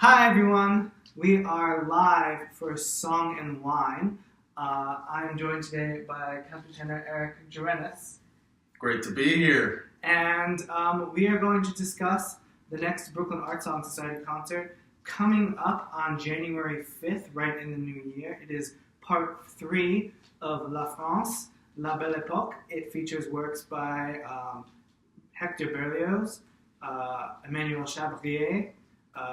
Hi everyone, we are live for Song and Wine. I am joined today by Countertenor Jurenas. Great to be here. And we are going to discuss the next Brooklyn Art Song Society concert coming up on January 5th, right in the new year. It is part 3 of La France, La Belle Epoque. It features works by Hector Berlioz, Emmanuel Chabrier,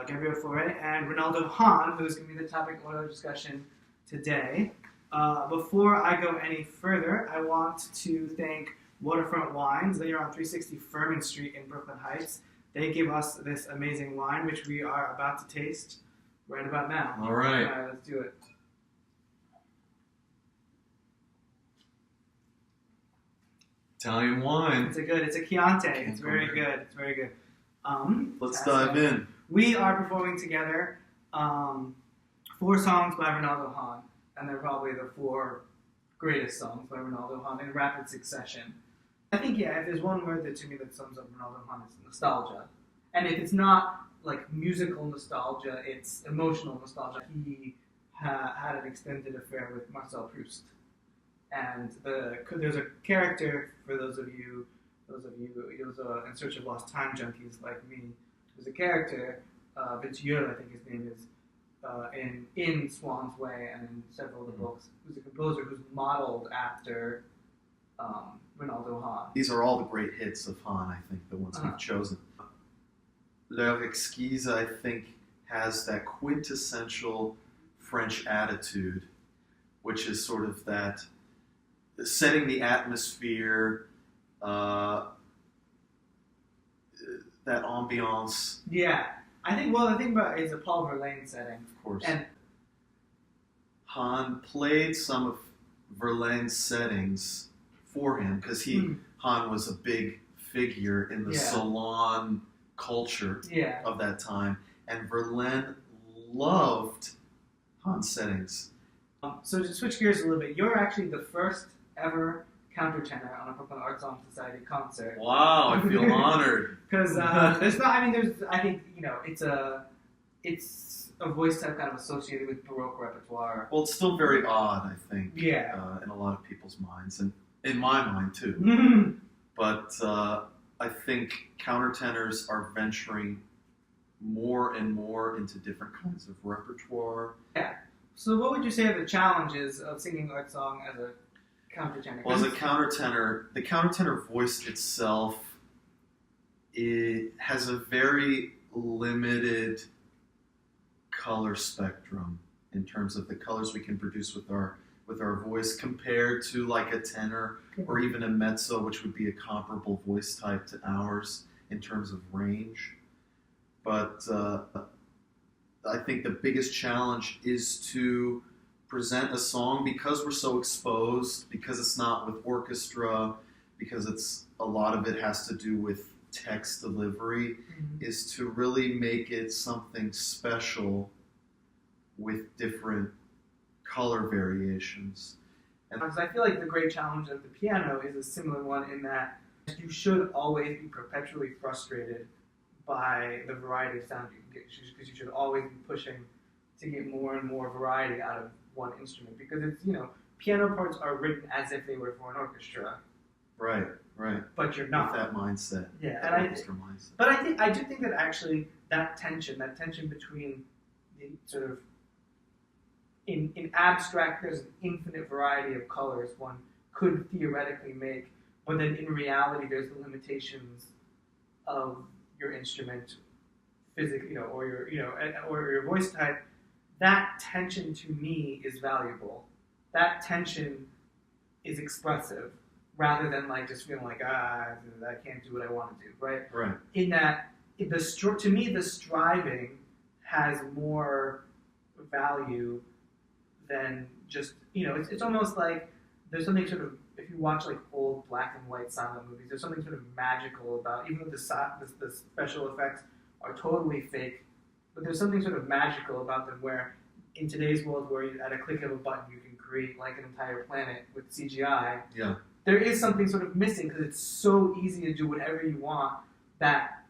Gabriel Fauré, and Reynaldo Hahn, who is going to be the topic of our discussion today. Before I go any further, I want to thank Waterfront Wines. They are on 360 Furman Street in Brooklyn Heights. They give us this amazing wine, which we are about to taste right about now. All right. All right, let's do it. Italian wine. It's a Chianti. It's very good. It's very good. Let's dive in. We are performing together 4 songs by Reynaldo Hahn, and they're probably the 4 greatest songs by Reynaldo Hahn in rapid succession. I think, if there's one word that to me that sums up Reynaldo Hahn, it's nostalgia. And if it's not like musical nostalgia, it's emotional nostalgia. He had an extended affair with Marcel Proust. And there's a character, for those of you in search of lost time junkies like me, there's a character, Vieux, I think his name is, in Swan's Way and in several of the books, who's a composer who's modeled after Reynaldo Hahn. These are all the great hits of Hahn, I think, the ones we've chosen. L'Heure Exquise, I think, has that quintessential French attitude, which is sort of that setting the atmosphere, that ambiance. Yeah. I think, the thing about it is a Paul Verlaine setting. Of course. And Hahn played some of Verlaine's settings for him because Hahn was a big figure in the salon culture of that time, and Verlaine loved Hahn's settings. So to switch gears a little bit, you're actually the first ever countertenor on a Brooklyn Art Song Society concert. Wow, I feel honored. Because I think, it's a voice type kind of associated with Baroque repertoire. Well, it's still very odd, I think. Yeah. In a lot of people's minds, and in my mind too. But I think countertenors are venturing more and more into different kinds of repertoire. Yeah. So what would you say are the challenges of singing art song as a countertenor? Well, as a countertenor, the countertenor voice itself, it has a very limited color spectrum in terms of the colors we can produce with our voice compared to like a tenor or even a mezzo, which would be a comparable voice type to ours in terms of range. But I think the biggest challenge is to present a song, because we're so exposed, because it's not with orchestra, because a lot of it has to do with text delivery, is to really make it something special with different color variations. And I feel like the great challenge of the piano is a similar one in that you should always be perpetually frustrated by the variety of sound you can get, because you should always be pushing to get more and more variety out of one instrument, because it's, piano parts are written as if they were for an orchestra. Right. But you're not. With that mindset. Yeah, that orchestra mindset. But I do think that actually that tension between the sort of in abstract, there's an infinite variety of colors one could theoretically make, but then in reality there's the limitations of your instrument physically, or your voice type. That tension to me is valuable. That tension is expressive, rather than like just feeling like I can't do what I want to do, right? Right. In that, to me, the striving has more value than just It's almost like there's something sort of, if you watch like old black and white silent movies, there's something sort of magical about, even though the special effects are totally fake, but there's something sort of magical about them where in today's world where at a click of a button you can create like an entire planet with CGI, there is something sort of missing because it's so easy to do whatever you want that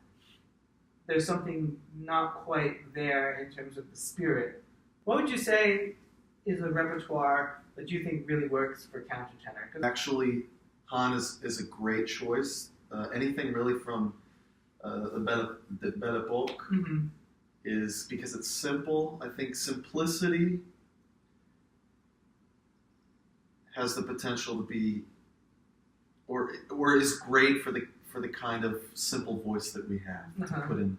there's something not quite there in terms of the spirit. What would you say is a repertoire that you think really works for countertenor? Actually, Hahn is a great choice. Anything really from the Belle Epoque Mm-hmm. is because it's simple. I think simplicity has the potential to be, or is great for the kind of simple voice that we have, to put in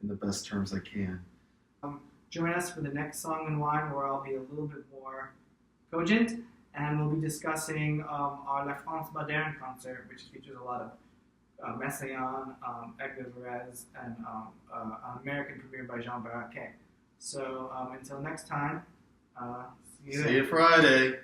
the best terms I can. Join us for the next Song and Wine, where I'll be a little bit more cogent, and we'll be discussing our La France Moderne concert, which features a lot of Messiaen, Edgar Varese, and an American premiere by Jean Barraquet. So until next time, see you See you Friday.